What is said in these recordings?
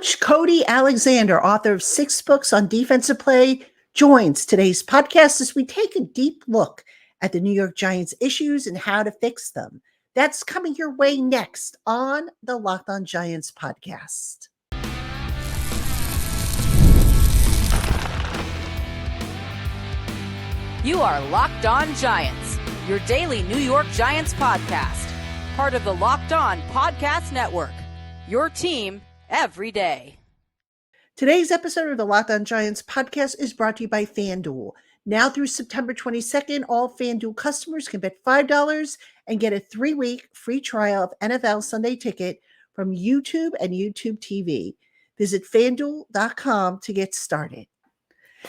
coach Cody Alexander, author of 6 books on defensive play, joins today's podcast as we take a deep look at the New York Giants issues and how to fix them. That's coming your way next on the Locked On Giants podcast. You are Locked On Giants, your daily New York Giants podcast, part of the Locked On Podcast Network, your team every day. Today's episode of the Locked On Giants podcast is brought to you by FanDuel. Now through September 22nd, all FanDuel customers can bet $5 and get a 3-week free trial of NFL Sunday Ticket from YouTube and YouTube TV. Visit FanDuel.com to get started.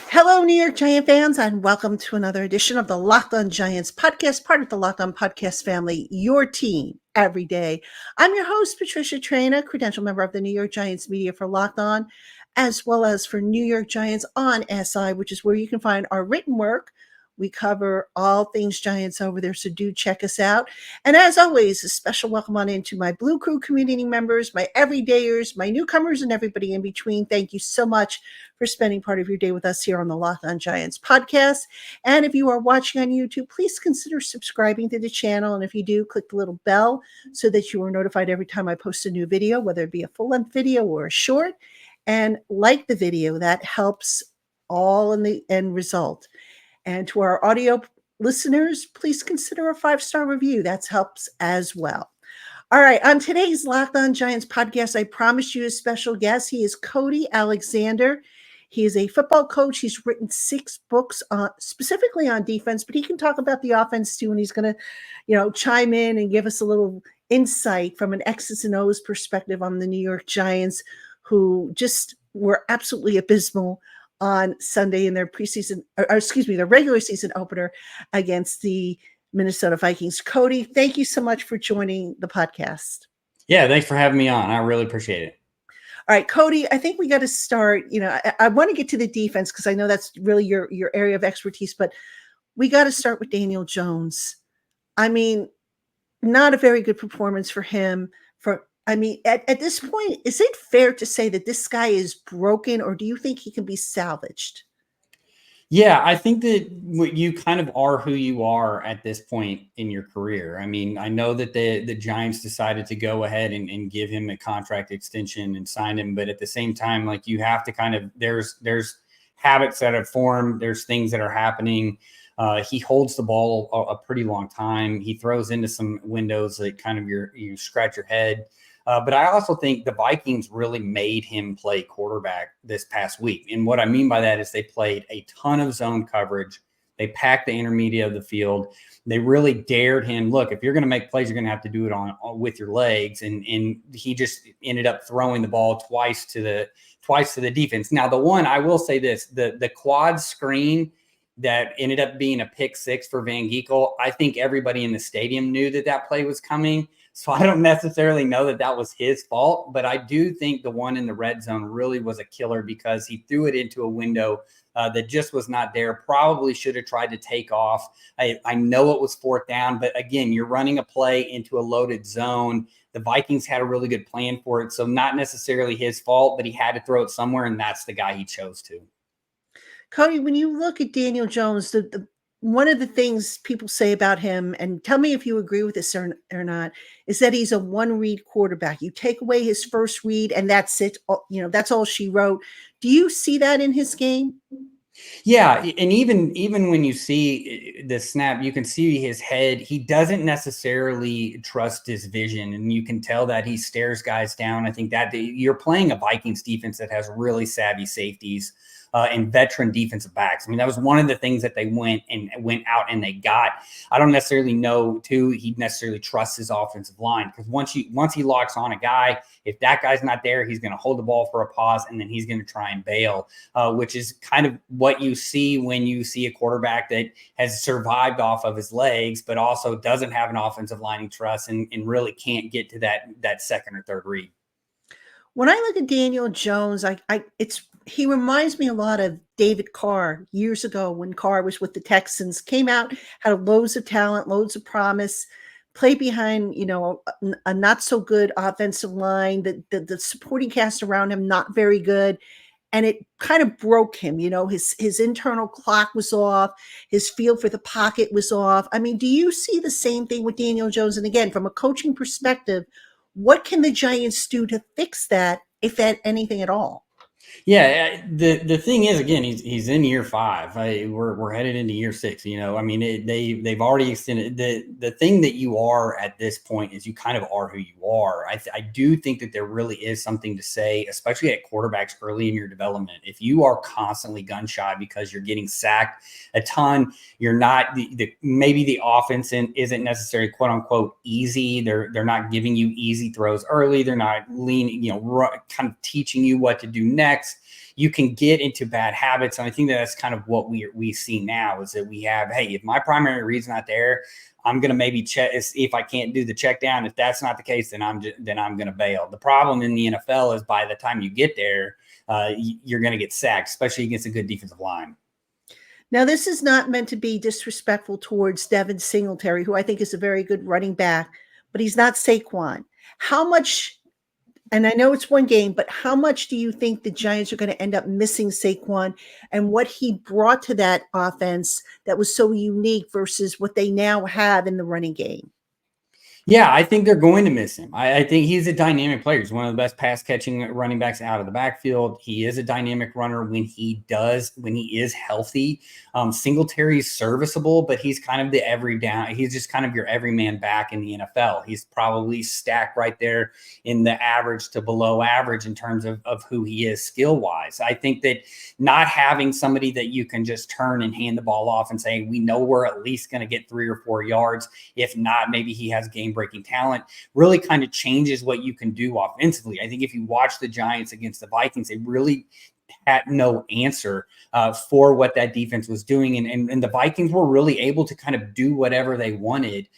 Hello, New York Giant fans, and welcome to another edition of the Locked On Giants podcast, part of the Locked On Podcast family, your team every day. I'm your host, Patricia Traina, credential member of the New York Giants media for Locked On, as well as for New York Giants on SI, which is where you can find our written work. We cover all things Giants over there, so do check us out. And as always, a special welcome on into my Blue Crew community members, my everydayers, my newcomers, and everybody in between. Thank you so much for spending part of your day with us here on the Locked On Giants podcast. And if you are watching on YouTube, please consider subscribing to the channel. And if you do, click the little bell so that you are notified every time I post a new video, whether it be a full-length video or a short. And like the video, that helps all in the end result. And to our audio listeners, please consider a 5-star review. That helps as well. All right, on today's Locked On Giants podcast, I promised you a special guest. He is Cody Alexander. He is a football coach. He's written 6 books specifically on defense, but he can talk about the offense too, and he's going to, chime in and give us a little insight from an X's and O's perspective on the New York Giants, who just were absolutely abysmal on Sunday in their their regular season opener against the Minnesota Vikings. Cody, thank you so much for joining the podcast. Yeah, thanks for having me on. I really appreciate it. All right, Cody, I think we got to start, I want to get to the defense because I know that's really your area of expertise, but we got to start with Daniel Jones. I mean, not a very good performance for him. At this point, is it fair to say that this guy is broken, or do you think he can be salvaged? Yeah, I think that you kind of are who you are at this point in your career. I mean, I know that the Giants decided to go ahead and give him a contract extension and sign him, but at the same time, like, you have to kind of, there's habits that have formed, there's things that are happening. He holds the ball a pretty long time. He throws into some windows that kind of you scratch your head. But I also think the Vikings really made him play quarterback this past week. And what I mean by that is they played a ton of zone coverage. They packed the intermediate of the field. They really dared him. Look, if you're going to make plays, you're going to have to do it with your legs. And he just ended up throwing the ball twice to the defense. Now, the one, I will say this, the quad screen that ended up being a pick 6 for Van Ginkel, I think everybody in the stadium knew that play was coming. So I don't necessarily know that was his fault, but I do think the one in the red zone really was a killer because he threw it into a window that just was not there. Probably should have tried to take off. I know it was 4th down, but again, you're running a play into a loaded zone. The Vikings had a really good plan for it. So not necessarily his fault, but he had to throw it somewhere, and that's the guy he chose to. Cody, when you look at Daniel Jones, one of the things people say about him, and tell me if you agree with this or not, is that he's a one-read quarterback. You take away his first read, and that's it. That's all she wrote. Do you see that in his game? Yeah, and even when you see the snap, you can see his head. He doesn't necessarily trust his vision, and you can tell that he stares guys down. I think that you're playing a Vikings defense that has really savvy safeties. And veteran defensive backs. I mean, that was one of the things that they went out and they got. I don't necessarily know, too, he necessarily trusts his offensive line because once he locks on a guy, if that guy's not there, he's going to hold the ball for a pause and then he's going to try and bail, which is kind of what you see when you see a quarterback that has survived off of his legs, but also doesn't have an offensive line he trusts and really can't get to that second or third read. When I look at Daniel Jones, he reminds me a lot of David Carr years ago when Carr was with the Texans, came out, had loads of talent, loads of promise, play behind, a not so good offensive line, the supporting cast around him not very good, and it kind of broke him. His internal clock was off, his feel for the pocket was off. I mean, do you see the same thing with Daniel Jones? And again, from a coaching perspective, what can the Giants do to fix that, if at anything at all? Yeah, the thing is, again, he's in year 5. We're headed into year 6. I mean, they've already extended. The thing that you are at this point is you kind of are who you are. I do think that there really is something to say, especially at quarterbacks early in your development. If you are constantly gun shy because you're getting sacked a ton, you're not maybe the offense isn't necessarily quote unquote easy. They're not giving you easy throws early. They're not leaning, kind of teaching you what to do next. You can get into bad habits. And I think that's kind of what we see now, is that we have, hey, if my primary read's not there, I'm going to maybe check, see if I can't do the check down. If that's not the case, then I'm going to bail. The problem in the NFL is by the time you get there, you're going to get sacked, especially against a good defensive line. Now, this is not meant to be disrespectful towards Devin Singletary, who I think is a very good running back, but he's not Saquon. How much, and I know it's one game, but how much do you think the Giants are going to end up missing Saquon and what he brought to that offense that was so unique versus what they now have in the running game? Yeah, I think they're going to miss him. I think he's a dynamic player. He's one of the best pass catching running backs out of the backfield. He is a dynamic runner when he is healthy. Singletary is serviceable, but he's kind of the every down. He's just kind of your everyman back in the NFL. He's probably stacked right there in the average to below average in terms of who he is skill wise. I think that not having somebody that you can just turn and hand the ball off and say, we know we're at least going to get 3 or 4 yards. If not, maybe he has game-breaking talent, really kind of changes what you can do offensively. I think if you watch the Giants against the Vikings, they really had no answer for what that defense was doing. And the Vikings were really able to kind of do whatever they wanted,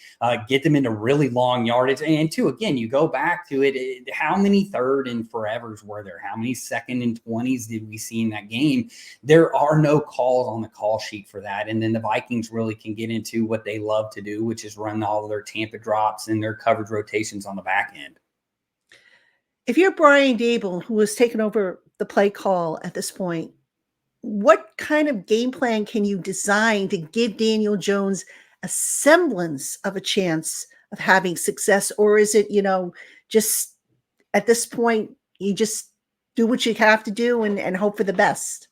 get them into really long yardage. And two, again, you go back to it, how many 3rd and forevers were there? How many 2nd and 20s did we see in that game? There are no calls on the call sheet for that. And then the Vikings really can get into what they love to do, which is run all of their Tampa drops and their coverage rotations on the back end. If you're Brian Daboll, who has taken over the play call at this point, what kind of game plan can you design to give Daniel Jones a semblance of a chance of having success? Or is it, just at this point, you just do what you have to do and hope for the best?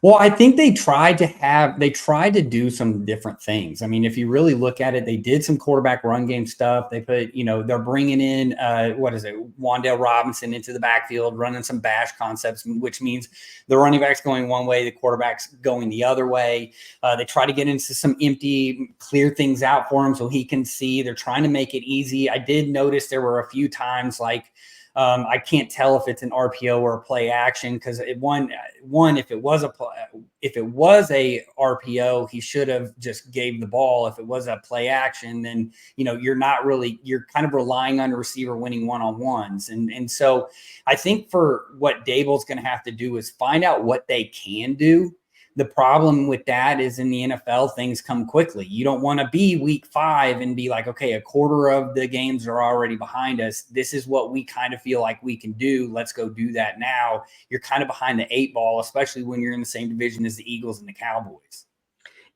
Well, I think they tried to do some different things. I mean, if you really look at it, they did some quarterback run game stuff. They put, they're bringing in, Wan'Dale Robinson into the backfield, running some bash concepts, which means the running back's going one way, the quarterback's going the other way. They try to get into some empty, clear things out for him so he can see. They're trying to make it easy. I did notice there were a few times like, I can't tell if it's an RPO or a play action because if it was a RPO, he should have just gave the ball. If it was a play action, then you're kind of relying on a receiver winning one-on-ones. And so I think for what Daboll's going to have to do is find out what they can do. The problem with that is in the NFL, things come quickly. You don't want to be week 5 and be like, okay, a quarter of the games are already behind us. This is what we kind of feel like we can do. Let's go do that now. You're kind of behind the 8 ball, especially when you're in the same division as the Eagles and the Cowboys.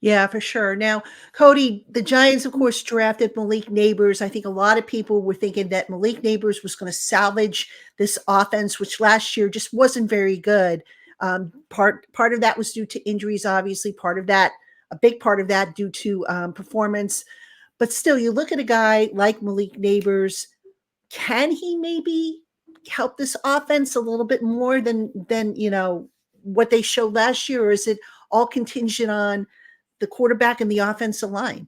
Yeah, for sure. Now, Cody, the Giants, of course, drafted Malik Nabers. I think a lot of people were thinking that Malik Nabers was going to salvage this offense, which last year just wasn't very good. Part of that was due to injuries, obviously. A big part of that due to performance. But still, you look at a guy like Malik Nabers. Can he maybe help this offense a little bit more than what they showed last year, or is it all contingent on the quarterback and the offensive line?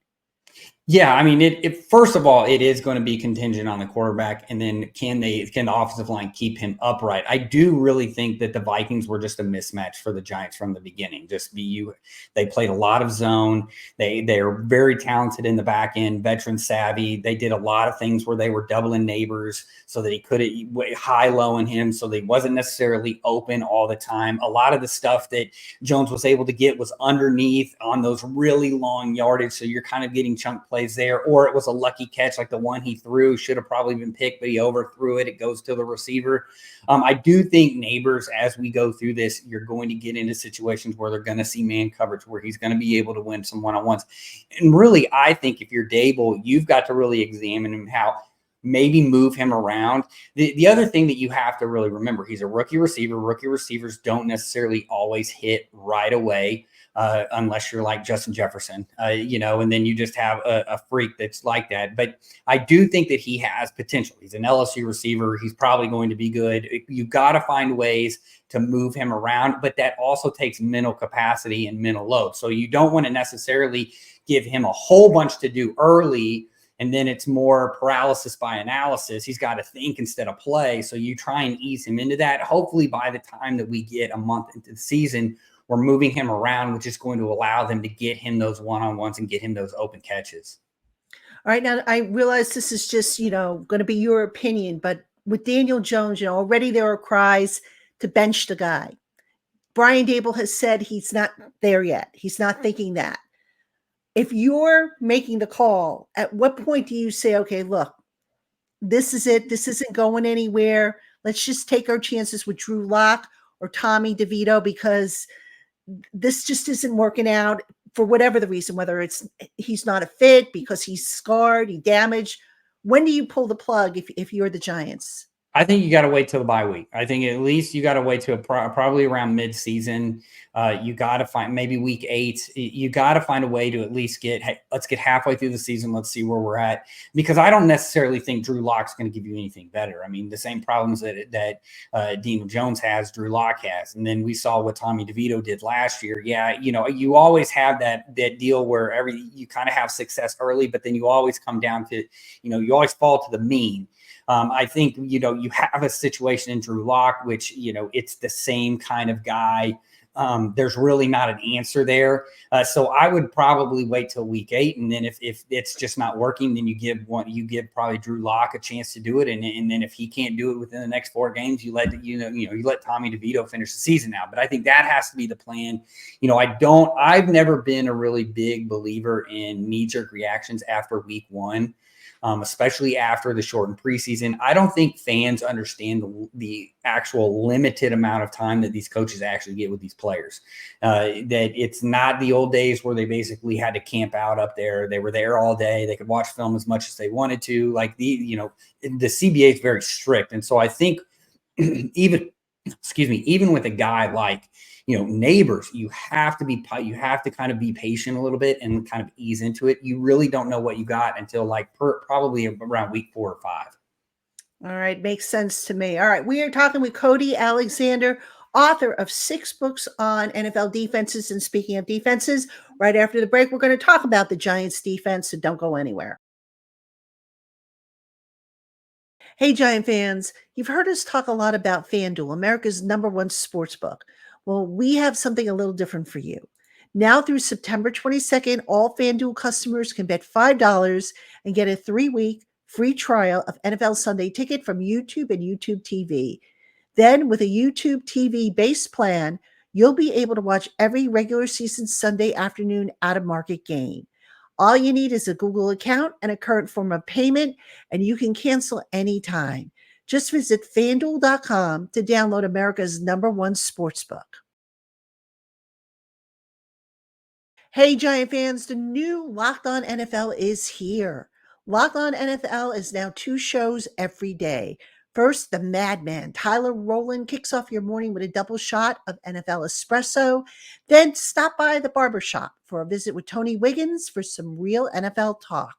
Yeah, I mean, first of all, it is going to be contingent on the quarterback, and then can the offensive line keep him upright? I do really think that the Vikings were just a mismatch for the Giants from the beginning. They played a lot of zone. They are very talented in the back end, veteran savvy. They did a lot of things where they were doubling Nabers so that he could high-low in him, so that he wasn't necessarily open all the time. A lot of the stuff that Jones was able to get was underneath on those really long yardage, so you're kind of getting chunk plays plays there, or it was a lucky catch like the one he threw, should have probably been picked, but he overthrew it. It goes to the receiver. I do think Nabers, as we go through this, you're going to get into situations where they're going to see man coverage, where he's going to be able to win some one-on-ones. And really, I think if you're Daboll, you've got to really examine him, how maybe move him around. The other thing that you have to really remember, he's a rookie receiver. Rookie receivers don't necessarily always hit right away. Unless you're like Justin Jefferson, and then you just have a freak that's like that. But I do think that he has potential. He's an LSU receiver. He's probably going to be good. You got to find ways to move him around, but that also takes mental capacity and mental load. So you don't want to necessarily give him a whole bunch to do early, and then it's more paralysis by analysis. He's got to think instead of play. So you try and ease him into that. Hopefully by the time that we get a month into the season, we're moving him around, which is going to allow them to get him those one-on-ones and get him those open catches. All right. Now, I realize this is just, going to be your opinion, but with Daniel Jones, already there are cries to bench the guy. Brian Daboll has said he's not there yet. He's not thinking that. If you're making the call, at what point do you say, okay, look, this is it. This isn't going anywhere. Let's just take our chances with Drew Lock or Tommy DeVito, because this just isn't working out for whatever the reason, whether it's he's not a fit, because he's scarred, he damaged. When do you pull the plug if you're the Giants? I think you got to wait till the bye week. I think at least you got to wait till probably around mid-season. You got to find maybe week 8. You got to find a way to at least let's get halfway through the season. Let's see where we're at, because I don't necessarily think Drew Lock's going to give you anything better. I mean, the same problems that Daniel Jones has, Drew Lock has. And then we saw what Tommy DeVito did last year. Yeah, you always have that deal where you kind of have success early, but then you always come down to, you always fall to the mean. I think, you have a situation in Drew Lock, which, it's the same kind of guy. There's really not an answer there. So I would probably wait till week 8. And then if it's just not working, then you give probably Drew Lock a chance to do it. And then if he can't do it within the next 4 games, you let Tommy DeVito finish the season out. But I think that has to be the plan. I've never been a really big believer in knee-jerk reactions after week 1. Especially after the shortened preseason. I don't think fans understand the actual limited amount of time that these coaches actually get with these players. That it's not the old days where they basically had to camp out up there. They were there all day. They could watch film as much as they wanted to. Like the CBA is very strict. And so I think even with a guy like, Nabers, you have to kind of be patient a little bit and kind of ease into it. You really don't know what you got until probably around week 4 or 5. All right. Makes sense to me. All right. We are talking with Cody Alexander, author of 6 books on NFL defenses. And speaking of defenses, right after the break, we're going to talk about the Giants defense, so don't go anywhere. Hey, Giant fans, you've heard us talk a lot about FanDuel, America's #1 sports book. Well, we have something a little different for you. Now through September 22nd, all FanDuel customers can bet $5 and get a 3-week free trial of NFL Sunday Ticket from YouTube and YouTube TV. Then with a YouTube TV base plan, you'll be able to watch every regular season Sunday afternoon out-of-market game. All you need is a Google account and a current form of payment, and you can cancel anytime. Just visit FanDuel.com to download America's #1 sportsbook. Hey, Giant fans, the new Locked On NFL is here. Locked On NFL is now 2 shows every day. First, the madman, Tyler Rowland, kicks off your morning with a double shot of NFL espresso. Then stop by the barbershop for a visit with Tony Wiggins for some real NFL talk.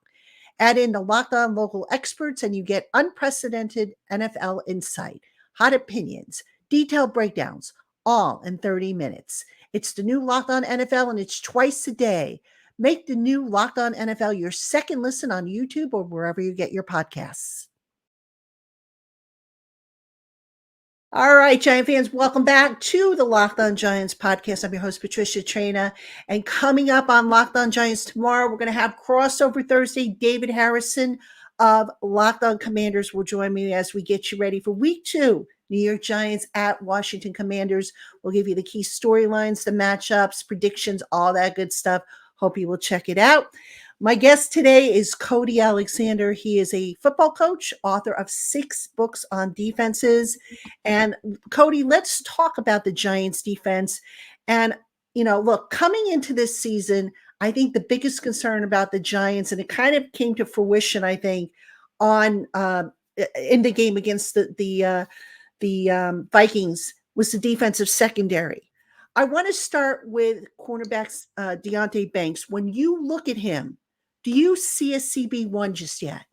Add in the Locked On local experts and you get unprecedented NFL insight, hot opinions, detailed breakdowns, all in 30 minutes. It's the new Locked On NFL, and it's twice a day. Make the new Locked On NFL your second listen on YouTube or wherever you get your podcasts. All right, Giant fans, welcome back to the Locked On Giants podcast. I'm your host, Patricia Traina. And coming up on Locked On Giants tomorrow, we're going to have Crossover Thursday. David Harrison of Locked On Commanders will join me as we get you ready for week 2. New York Giants at Washington Commanders. We'll give you the key storylines, the matchups, predictions, all that good stuff. Hope you will check it out. My guest today is Cody Alexander. He is a football coach, author of 6 books on defenses. And Cody, let's talk about the Giants defense. And, look, coming into this season, I think the biggest concern about the Giants, and it kind of came to fruition, I think, on in the game against the Vikings, was the defensive secondary. I want to start with cornerbacks Deonte Banks. When you look at him, do you see a CB1 just yet?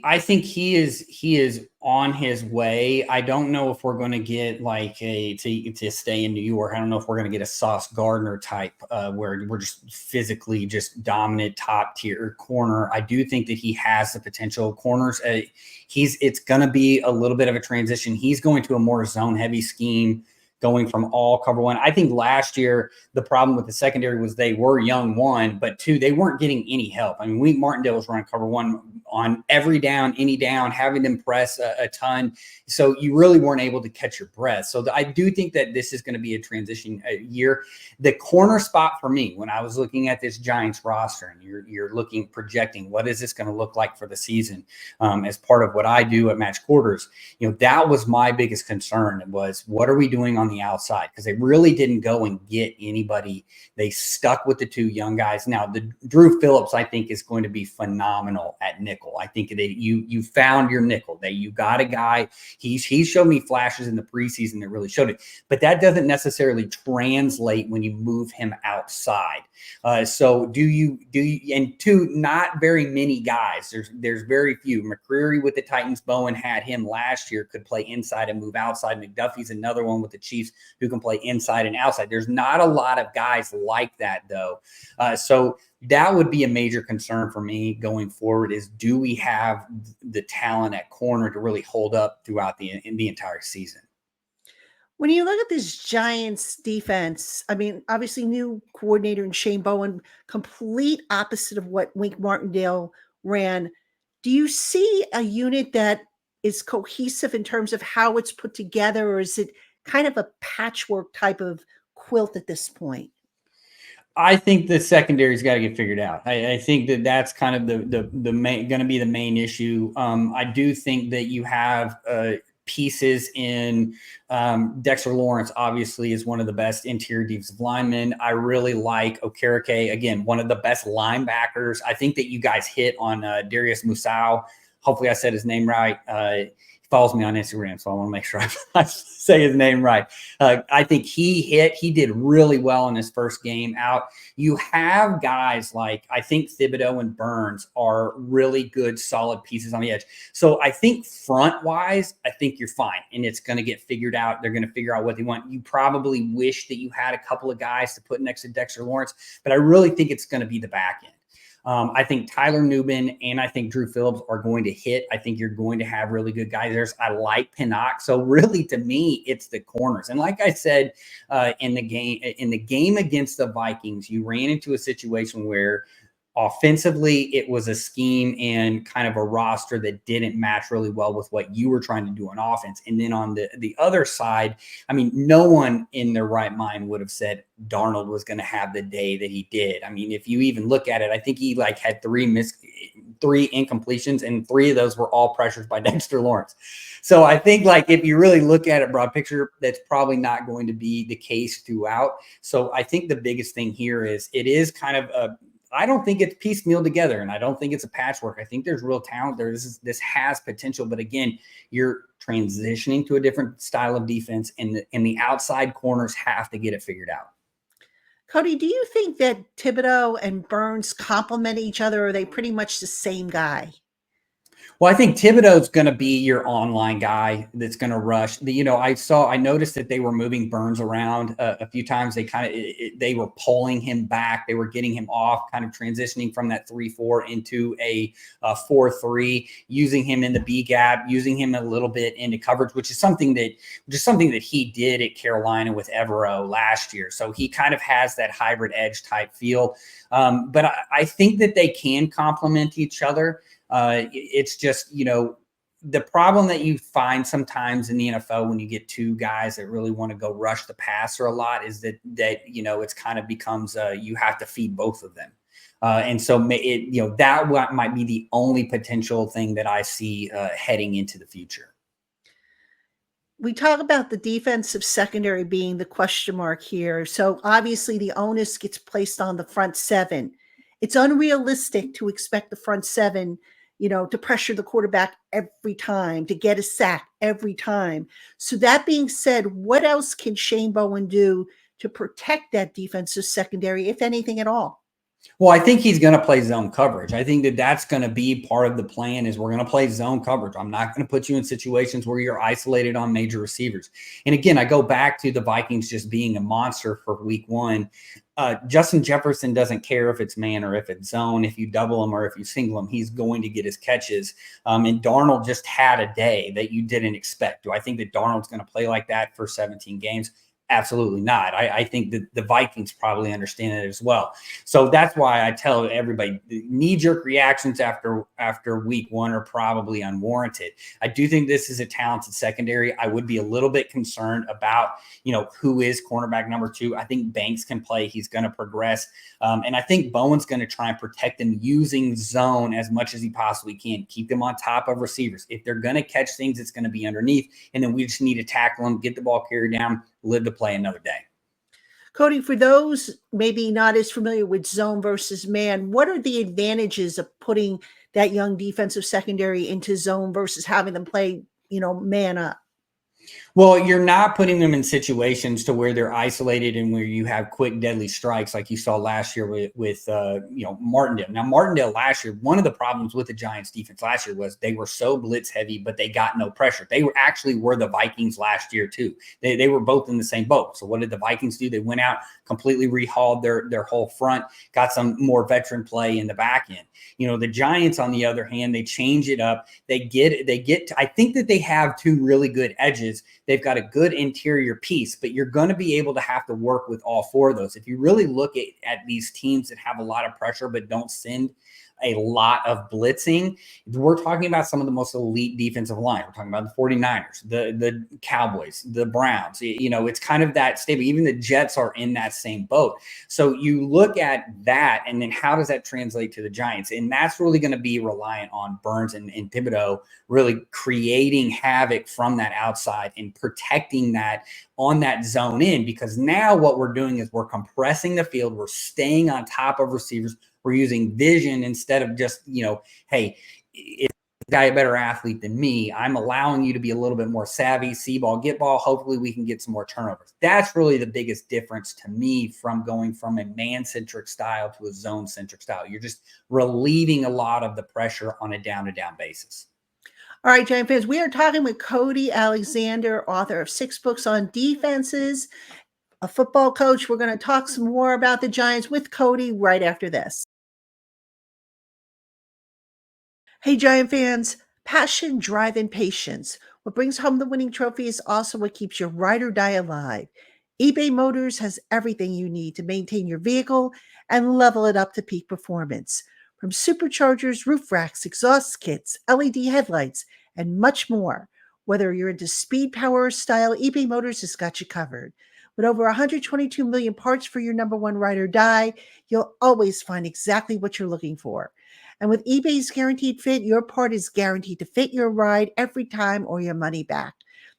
I think he is on his way. I don't know if we're going to get like to stay in New York. I don't know if we're going to get a Sauce Gardner type where we're just physically just dominant top tier corner. I do think that he has the potential. Corners, it's going to be a little bit of a transition. He's going to a more zone heavy scheme, going from all cover one. I think last year, the problem with the secondary was they were young, one, but two, they weren't getting any help. I mean, Wink Martindale was running cover one on every down, any down, having them press a ton. So you really weren't able to catch your breath. So I do think that this is going to be a transition year. The corner spot for me, when I was looking at this Giants roster, and you're projecting, what is this going to look like for the season as part of what I do at Match Quarters, that was my biggest concern, was what are we doing on the outside? Because they really didn't go and get anybody. They stuck with the 2 young guys. Now, the Drew Phillips, I think, is going to be phenomenal at nickel. I think that you found your nickel. That you got a guy. He showed me flashes in the preseason that really showed it, but that doesn't necessarily translate when you move him outside. So do you? And 2, not very many guys. There's very few. McCreary with the Titans, Bowen had him last year, could play inside and move outside. McDuffie's another one with the Chiefs who can play inside and outside. There's not a lot of guys like that, though. So that would be a major concern for me going forward, is do we have the talent at corner to really hold up throughout the entire season? When you look at this Giants defense, I mean, obviously new coordinator in Shane Bowen, complete opposite of what Wink Martindale ran. Do you see a unit that is cohesive in terms of how it's put together, or is it kind of a patchwork type of quilt at this point? I think the secondary's got to get figured out. I think that's kind of the main, going to be the main issue. I do think that you have pieces in Dexter Lawrence, obviously, is one of the best interior defensive linemen. I really like Okereke, again, one of the best linebackers. I think that you guys hit on Darius Musau. Hopefully I said his name right. He follows me on Instagram, so I want to make sure I say his name right. I think he did really well in his first game out. You have guys like, I think Thibodeau and Burns are really good, solid pieces on the edge. So I think front-wise, I think you're fine, and it's going to get figured out. They're going to figure out what they want. You probably wish that you had a couple of guys to put next to Dexter Lawrence, but I really think it's going to be the back end. I think Tyler Nubin and I think Drew Phillips are going to hit. I think you're going to have really good guys. I like Pinnock. So really, to me, it's the corners. And like I said, in the game against the Vikings, you ran into a situation where offensively, it was a scheme and kind of a roster that didn't match really well with what you were trying to do on offense. And then on the other side, I mean, no one in their right mind would have said Darnold was going to have the day that he did. I mean, if you even look at it, I think he had three incompletions, and 3 of those were all pressures by Dexter Lawrence. So I think if you really look at it broad picture, that's probably not going to be the case throughout. So I think the biggest thing here is it is kind of I don't think it's piecemeal together, and I don't think it's a patchwork. I think there's real talent there. This has potential, but again, you're transitioning to a different style of defense, and the outside corners have to get it figured out. Cody, do you think that Thibodeau and Burns complement each other, or are they pretty much the same guy? Well, I think Thibodeau's going to be your online guy that's going to rush. I noticed that they were moving Burns around a few times. They were pulling him back. They were getting him off, kind of transitioning from that 3-4 into a 4-3, using him in the B gap, using him a little bit into coverage, which is something that he did at Carolina with Evero last year. So he kind of has that hybrid edge type feel. But I think that they can complement each other. It's just, the problem that you find sometimes in the NFL when you get two guys that really want to go rush the passer a lot is that it's kind of becomes you have to feed both of them. And so that might be the only potential thing that I see heading into the future. We talk about the defensive secondary being the question mark here. So obviously the onus gets placed on the front seven. It's unrealistic to expect the front seven, to pressure the quarterback every time, to get a sack every time. So that being said, what else can Shane Bowen do to protect that defensive secondary, if anything at all? Well, I think he's going to play zone coverage. I think that that's going to be part of the plan is we're going to play zone coverage. I'm not going to put you in situations where you're isolated on major receivers. And again, I go back to the Vikings just being a monster for week one. Justin Jefferson doesn't care if it's man or if it's zone. If you double him or if you single him, he's going to get his catches. And Darnold just had a day that you didn't expect. Do I think that Darnold's going to play like that for 17 games? Absolutely not. I think that the Vikings probably understand it as well. So that's why I tell everybody the knee-jerk reactions after week one are probably unwarranted. I do think this is a talented secondary. I would be a little bit concerned about, who is cornerback number 2. I think Banks can play. He's going to progress. And I think Bowen's going to try and protect them using zone as much as he possibly can. Keep them on top of receivers. If they're going to catch things, it's going to be underneath. And then we just need to tackle them, get the ball carried down, live to play another day. Cody, for those maybe not as familiar with zone versus man, what are the advantages of putting that young defensive secondary into zone versus having them play, man up? Well, you're not putting them in situations to where they're isolated and where you have quick, deadly strikes like you saw last year with Martindale. Now, Martindale last year, one of the problems with the Giants defense last year was they were so blitz heavy, but they got no pressure. They were the Vikings last year too. They were both in the same boat. So what did the Vikings do? They went out, completely rehauled their whole front, got some more veteran play in the back end. The Giants, on the other hand, they change it up. I think that they have two really good edges. They've got a good interior piece, but you're going to be able to have to work with all four of those. If you really look at these teams that have a lot of pressure but don't send a lot of blitzing, we're talking about some of the most elite defensive line. We're talking about the 49ers, the Cowboys, the Browns. It's kind of that stable. Even the Jets are in that same boat. So you look at that, and then how does that translate to the Giants? And that's really going to be reliant on Burns and Pedota really creating havoc from that outside and protecting that on that zone in, because now what we're doing is we're compressing the field. We're staying on top of receivers. We're using vision instead of just, hey, is this guy a better athlete than me? I'm allowing you to be a little bit more savvy, see ball, get ball. Hopefully we can get some more turnovers. That's really the biggest difference to me from going from a man-centric style to a zone-centric style. You're just relieving a lot of the pressure on a down-to-down basis. All right, Giant fans, we are talking with Cody Alexander, author of 6 books on defenses, a football coach. We're going to talk some more about the Giants with Cody right after this. Hey, Giant fans, passion, drive, and patience. What brings home the winning trophy is also what keeps your ride or die alive. eBay Motors has everything you need to maintain your vehicle and level it up to peak performance. From superchargers, roof racks, exhaust kits, LED headlights, and much more. Whether you're into speed, power, or style, eBay Motors has got you covered. With over 122 million parts for your number one ride or die, you'll always find exactly what you're looking for. And with eBay's Guaranteed Fit, your part is guaranteed to fit your ride every time or your money back.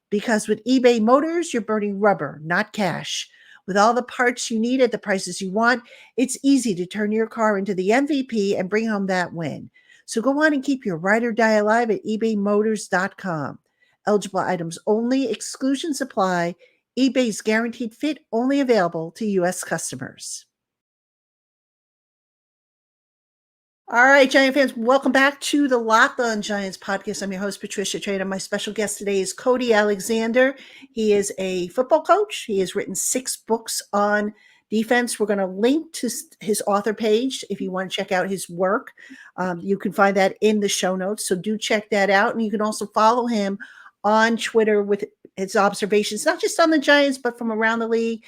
Because with eBay Motors, you're burning rubber, not cash. With all the parts you need at the prices you want, it's easy to turn your car into the MVP and bring home that win. So go on and keep your ride or die alive at ebaymotors.com. Eligible items only, exclusions apply. eBay's Guaranteed Fit only available to U.S. customers. All right, Giant fans, welcome back to the Locked On Giants podcast. I'm your host, Patricia Trader. My special guest today is Cody Alexander. He is a football coach. He has written 6 books on defense. We're going to link to his author page if you want to check out his work. You can find that in the show notes, so do check that out. And you can also follow him on Twitter with his observations, not just on the Giants, but from around the league.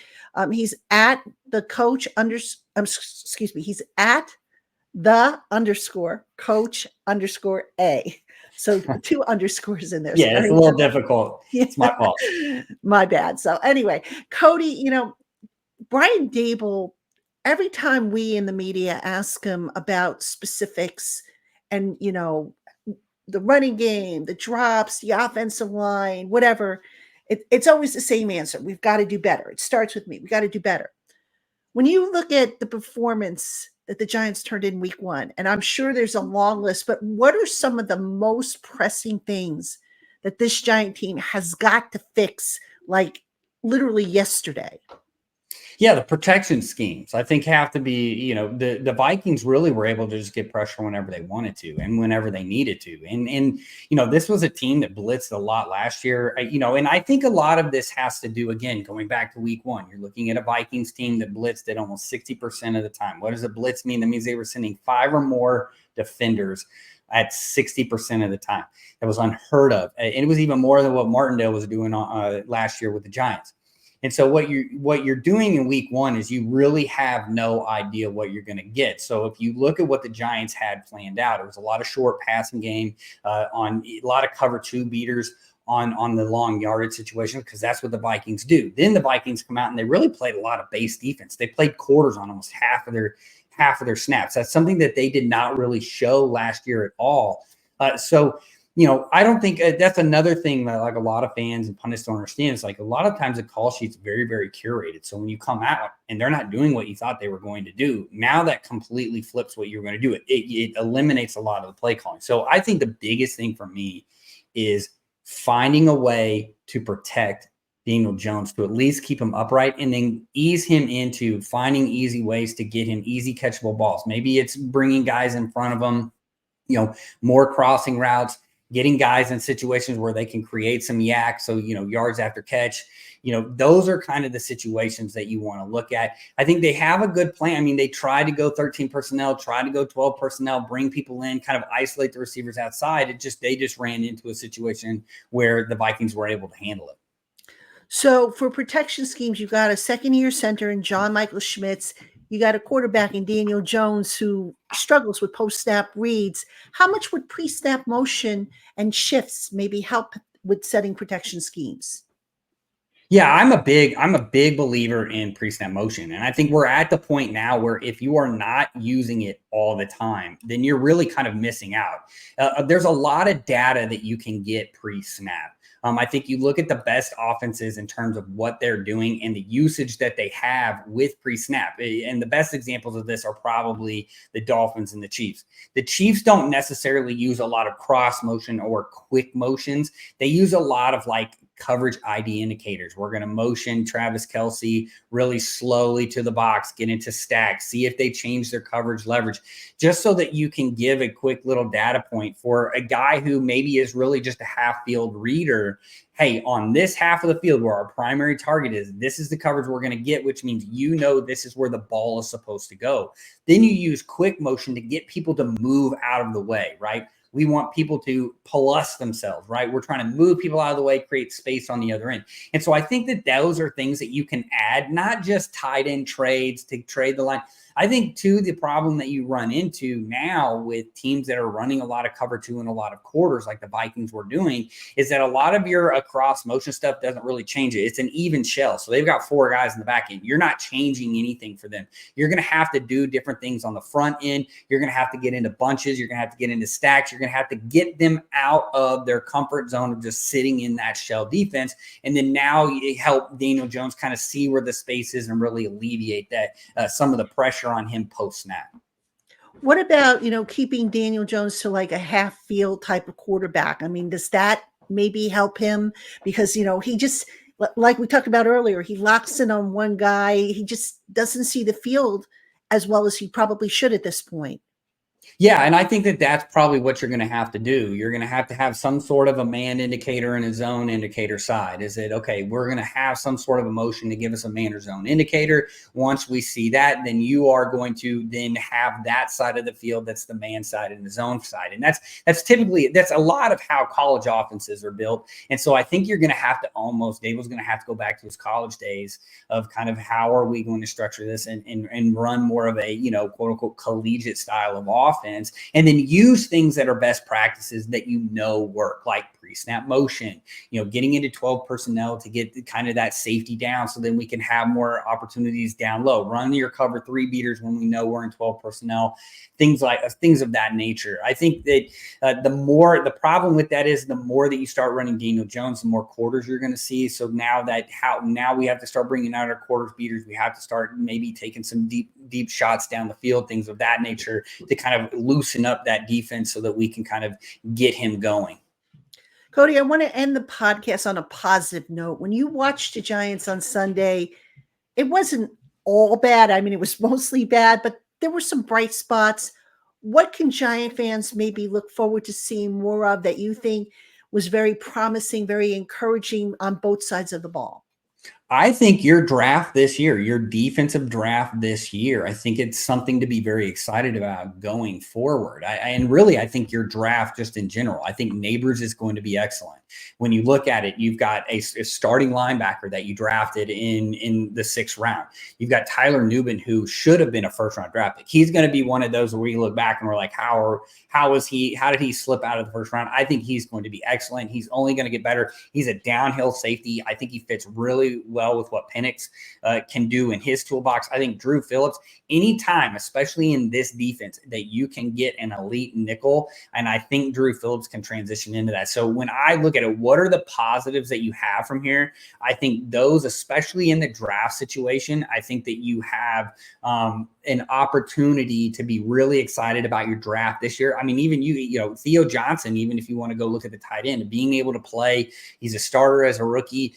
He's at the coach he's at the _coach_A. So 2 underscores in there. Yeah, it's Sorry. a little difficult. It's my fault. My bad. So anyway, Cody, Brian Daboll, every time we in the media ask him about specifics and, the running game, the drops, the offensive line, whatever, it's always the same answer. We've got to do better. It starts with me. We got to do better. When you look at the performance that the Giants turned in week 1, and I'm sure there's a long list, but what are some of the most pressing things that this Giant team has got to fix, like literally yesterday? Yeah, the protection schemes, I think, have to be, the Vikings really were able to just get pressure whenever they wanted to and whenever they needed to. And this was a team that blitzed a lot last year, and I think a lot of this has to do, again, going back to week 1, you're looking at a Vikings team that blitzed at almost 60% of the time. What does a blitz mean? That means they were sending 5 or more defenders at 60% of the time. That was unheard of. And it was even more than what Martindale was doing last year with the Giants. And so what you're doing in week 1 is you really have no idea what you're going to get. So if you look at what the Giants had planned out, it was a lot of short passing game on a lot of cover 2 beaters on the long yardage situation, because that's what the Vikings do. Then the Vikings come out and they really played a lot of base defense. They played quarters on almost half of their snaps. That's something that they did not really show last year at all. I don't think that's another thing that like a lot of fans and pundits don't understand. It's like a lot of times the call sheet's very, very curated. So when you come out and they're not doing what you thought they were going to do, now that completely flips what you're going to do. It eliminates a lot of the play calling. So I think the biggest thing for me is finding a way to protect Daniel Jones, to at least keep him upright, and then ease him into finding easy ways to get him easy catchable balls. Maybe it's bringing guys in front of him, more crossing routes, getting guys in situations where they can create some yak. So, yards after catch, those are kind of the situations that you want to look at. I think they have a good plan. I mean, they try to go 13 personnel, try to go 12 personnel, bring people in, kind of isolate the receivers outside. They just ran into a situation where the Vikings were able to handle it. So for protection schemes, you got a second-year center in John Michael Schmitz. You got a quarterback in Daniel Jones who struggles with post-snap reads. How much would pre-snap motion and shifts maybe help with setting protection schemes? Yeah, I'm a big believer in pre-snap motion. And I think we're at the point now where if you are not using it all the time, then you're really kind of missing out. There's a lot of data that you can get pre-snap. I think you look at the best offenses in terms of what they're doing and the usage that they have with pre-snap. And the best examples of this are probably the Dolphins and the Chiefs. The Chiefs don't necessarily use a lot of cross motion or quick motions. They use a lot of like coverage ID indicators. We're going to motion Travis Kelce really slowly to the box, get into stack, see if they change their coverage leverage, just so that you can give a quick little data point for a guy who maybe is really just a half field reader. Hey, on this half of the field where our primary target is, this is the coverage we're going to get, which means this is where the ball is supposed to go. Then you use quick motion to get people to move out of the way, right? We want people to plus themselves, right? We're trying to move people out of the way, create space on the other end. And so I think that those are things that you can add, not just tight end trades to trade the line. I think, too, the problem that you run into now with teams that are running a lot of cover 2 and a lot of quarters like the Vikings were doing is that a lot of your across motion stuff doesn't really change it. It's an even shell. So they've got 4 guys in the back end. You're not changing anything for them. You're going to have to do different things on the front end. You're going to have to get into bunches. You're going to have to get into stacks. You're going to have to get them out of their comfort zone of just sitting in that shell defense. And then now you help Daniel Jones kind of see where the space is and really alleviate that some of the pressure on him post snap. What about, keeping Daniel Jones to like a half field type of quarterback? I mean, does that maybe help him? Because, he just, like we talked about earlier, he locks in on one guy. He just doesn't see the field as well as he probably should at this point. Yeah, and I think that that's probably what you're going to have to do. You're going to have some sort of a man indicator and a zone indicator side. Is it, okay, we're going to have some sort of a motion to give us a man or zone indicator. Once we see that, then you are going to then have that side of the field that's the man side and the zone side. And that's a lot of how college offenses are built. And so I think you're going to have to Daboll's going to have to go back to his college days of kind of how are we going to structure this and run more of a, quote unquote collegiate style of offense offense, and then use things that are best practices that work, like pre-snap motion, getting into 12 personnel to get kind of that safety down, so then we can have more opportunities down low. Run your cover 3 beaters when we know we're in 12 personnel, things of that nature. I think that the problem with that is the more that you start running Daniel Jones, the more quarters you're going to see. So now we have to start bringing out our quarters beaters. We have to start maybe taking some deep shots down the field, things of that nature, to kind of loosen up that defense so that we can kind of get him going. Cody, I want to end the podcast on a positive note. When you watched the Giants on Sunday, it wasn't all bad. I mean, it was mostly bad, but there were some bright spots. What can Giant fans maybe look forward to seeing more of that you think was very promising, very encouraging on both sides of the ball? I think your draft this year, your defensive draft this year, I think it's something to be very excited about going forward. And really, I think your draft just in general, I think Nabers is going to be excellent. When you look at it, you've got a starting linebacker that you drafted in the 6th round. You've got Tyler Nubin, who should have been a first-round draft pick. He's going to be one of those where you look back and we're like, how did he slip out of the first round? I think he's going to be excellent. He's only going to get better. He's a downhill safety. I think he fits really well with what Penix can do in his toolbox. I think Drew Phillips, anytime, especially in this defense, that you can get an elite nickel, and I think Drew Phillips can transition into that. So when I look at it, what are the positives that you have from here? I think those, especially in the draft situation, I think that you have an opportunity to be really excited about your draft this year. I mean, even Theo Johnson, even if you want to go look at the tight end, being able to play, he's a starter as a rookie,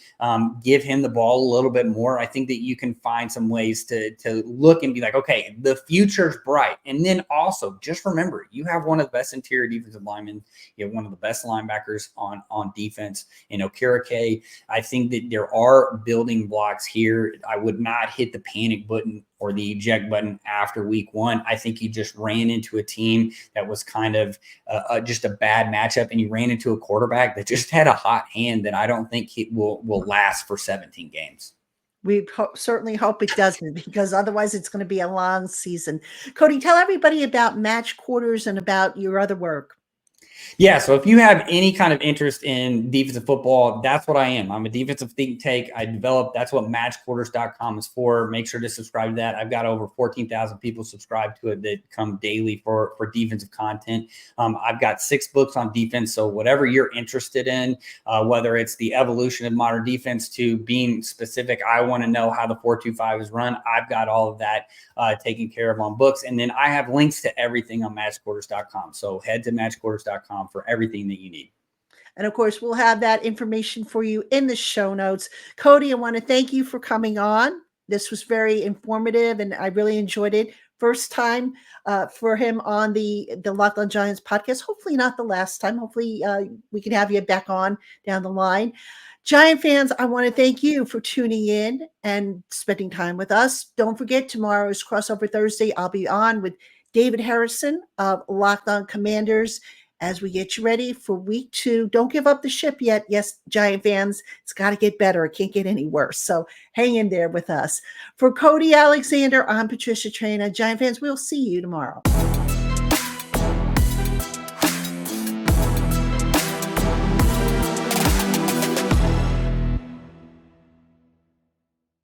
give him the ball a little bit more. I think that you can find some ways to look and be like, okay, the future's bright. And then also just remember, you have one of the best interior defensive linemen. You have one of the best linebackers on defense in Okereke. I think that there are building blocks here. I would not hit the panic button or the eject button after week 1. I think you just ran into a team that was kind of just a bad matchup, and you ran into a quarterback that just had a hot hand that I don't think will last for 17 games. We certainly hope it doesn't, because otherwise it's going to be a long season. Cody, tell everybody about Match Quarters and about your other work. Yeah, so if you have any kind of interest in defensive football, that's what I am. I'm a defensive think tank. That's what matchquarters.com is for. Make sure to subscribe to that. I've got over 14,000 people subscribed to it that come daily for defensive content. I've got 6 books on defense, so whatever you're interested in, whether it's the evolution of modern defense to being specific, I want to know how the 4-2-5 is run, I've got all of that taken care of on books. And then I have links to everything on matchquarters.com. So head to matchquarters.com for everything that you need. And of course, we'll have that information for you in the show notes. Cody, I want to thank you for coming on. This was very informative, and I really enjoyed it. First time for him on the Locked On Giants podcast. Hopefully not the last time. Hopefully we can have you back on down the line. Giant fans, I want to thank you for tuning in and spending time with us. Don't forget, tomorrow is Crossover Thursday. I'll be on with David Harrison of Locked On Commanders as we get you ready for week 2. Don't give up the ship yet. Yes, Giant fans, it's got to get better. It can't get any worse. So hang in there with us. For Cody Alexander, I'm Patricia Traina. Giant fans, we'll see you tomorrow.